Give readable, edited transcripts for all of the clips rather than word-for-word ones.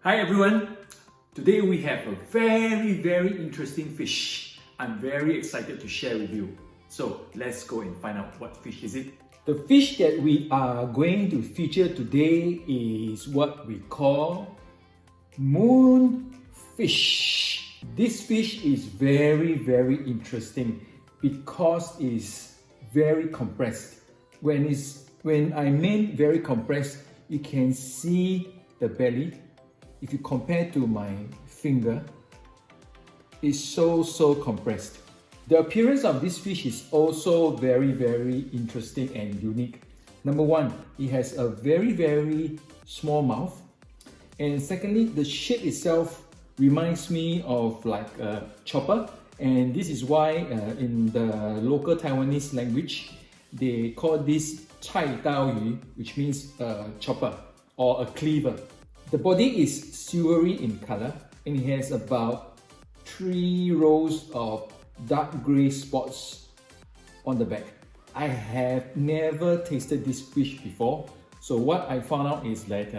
Hi everyone! Today we have a very interesting fish. I'm very excited to share with you. So let's go and find out what fish is it. The fish that we are going to feature today is what we call Moonfish. This fish is very interesting because it's very compressed. When I mean very compressed, you can see the belly. If you compare to my finger, it's so compressed. The appearance of this fish is also very interesting and unique. Number one, it has a very small mouth. And secondly, the shape itself reminds me of like a chopper. And this is why in the local Taiwanese language, they call this cai dao yu, which means a chopper or a cleaver. The body is silvery in color and it has about 3 rows of dark gray spots on the back. I have never tasted this fish before, so what I found out is that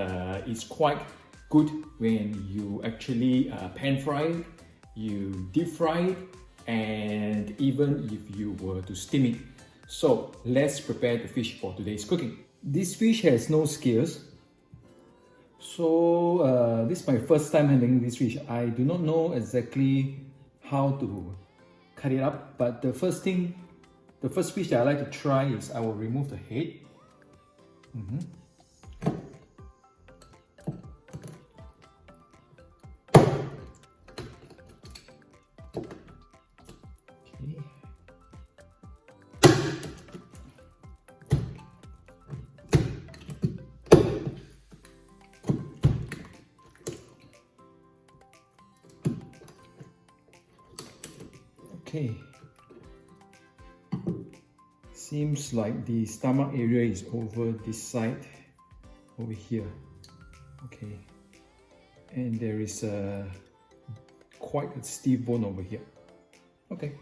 it's quite good when you actually pan fry it, you deep fry it, and even if you were to steam it. So let's prepare the fish for today's cooking. This fish has no scales. So this is my first time handling this fish. I do not know exactly how to cut it up, but the first fish that I like to try is I will remove the head. Okay, seems like the stomach area is over this side, over here. Okay, and there is quite a stiff bone over here. Okay,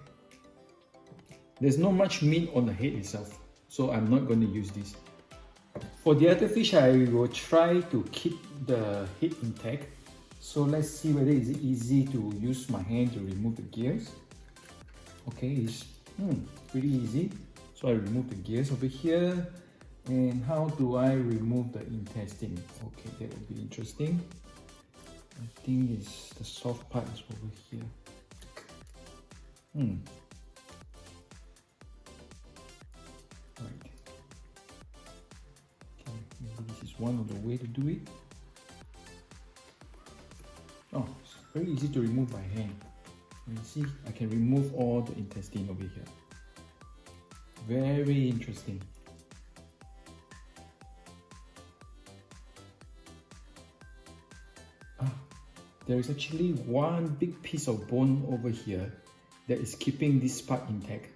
there's not much meat on the head itself, so I'm not going to use this. For the other fish, I will try to keep the head intact. So let's see whether it's easy to use my hand to remove the gears. Okay, it's pretty easy. So I remove the gears over here. And how do I remove the intestine? Okay, that would be interesting. I think it's the soft part is over here. Right. Okay, maybe this is one of the way to do it. Oh, it's very easy to remove by hand. You see, I can remove all the intestine over here. Very interesting. There is actually one big piece of bone over here that is keeping this part intact.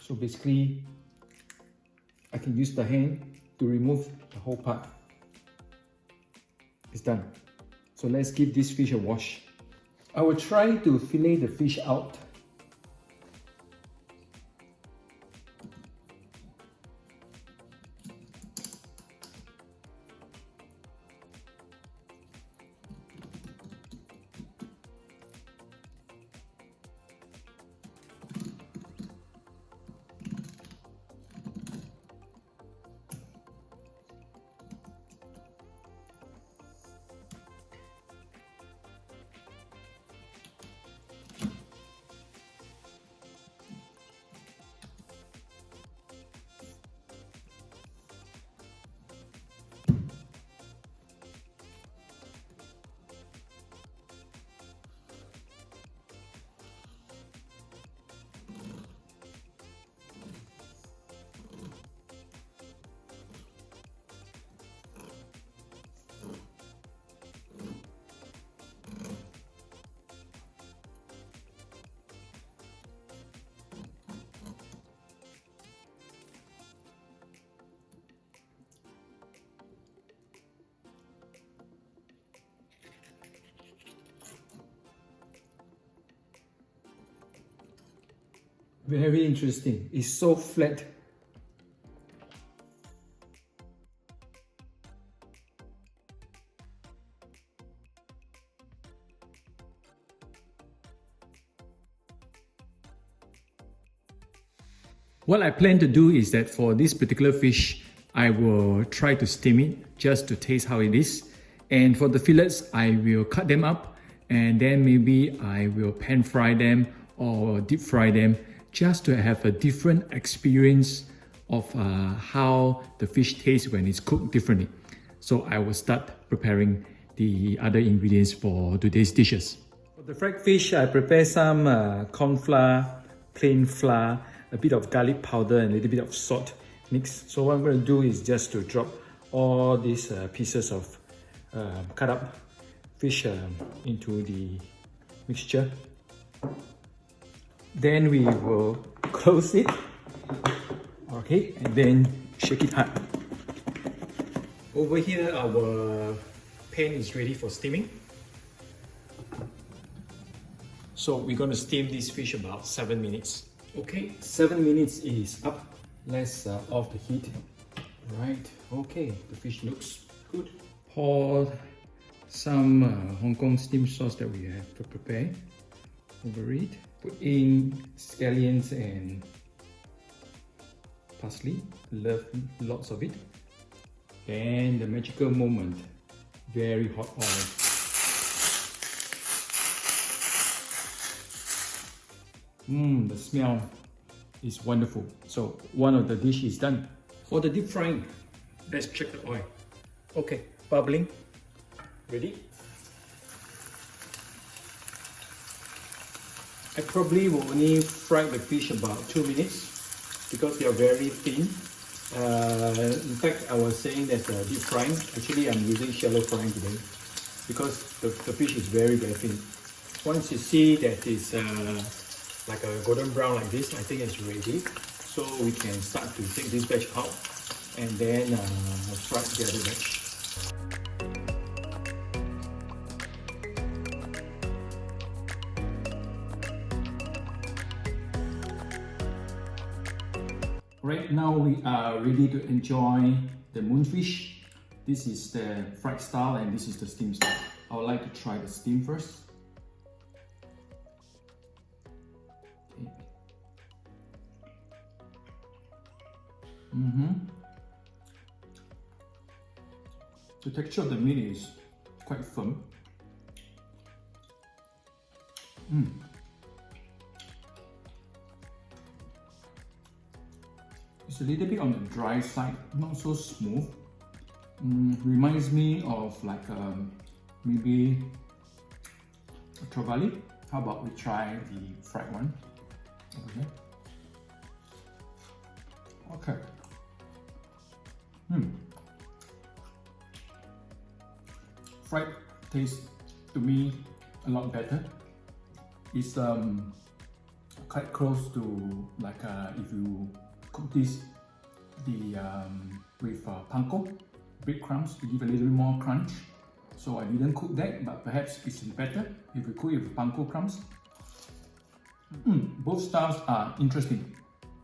So basically, I can use the hand to remove the whole part. It's done. So let's give this fish a wash. I will try to fillet the fish out. Very interesting. It's so flat. What I plan to do is that for this particular fish, I will try to steam it just to taste how it is. And for the fillets, I will cut them up and then maybe I will pan fry them or deep fry them just to have a different experience of how the fish tastes when it's cooked differently. So I will start preparing the other ingredients for today's dishes. For the fried fish, I prepare some corn flour, plain flour, a bit of garlic powder and a little bit of salt mixed. So what I'm going to do is just to drop all these pieces of cut up fish into the mixture. Then we will close it, okay, and then shake it hard. Over here, our pan is ready for steaming. So we're going to steam this fish about 7 minutes. Okay, 7 minutes is up. Let's off the heat. Right, okay, the fish looks good. Pour some Hong Kong steam sauce that we have to prepare over it. Put in scallions and parsley. Love lots of it. And the magical moment, very hot oil. The smell is wonderful. So one of the dish is done. For the deep frying, let's check the oil. Okay, bubbling. Ready? I probably will only fry the fish about 2 minutes because they are very thin. In fact, I was saying that deep frying, actually I'm using shallow frying today because the fish is very, very thin. Once you see that it's like a golden brown like this, I think it's ready. So we can start to take this batch out and then fry the other batch. Right now we are ready to enjoy the moonfish. This is the fried style and this is the steam style. I would like to try the steam first. Okay. The texture of the meat is quite firm. It's a little bit on the dry side, not so smooth. Reminds me of like maybe a trevally. How about we try the fried one? Okay. Fried tastes to me a lot better. It's quite close to like if you cook this with panko, breadcrumbs to give a little bit more crunch. So I didn't cook that, but perhaps it's better if you cook it with panko crumbs. Both styles are interesting.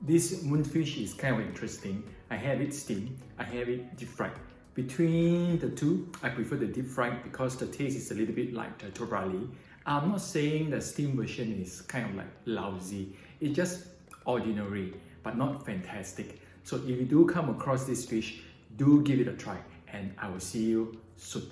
This moonfish is kind of interesting. I have it steamed, I have it deep fried. Between the two, I prefer the deep fried because the taste is a little bit like the tobrali. I'm not saying the steamed version is kind of like lousy. It's just ordinary, but not fantastic. So if you do come across this fish, do give it a try and I will see you soon.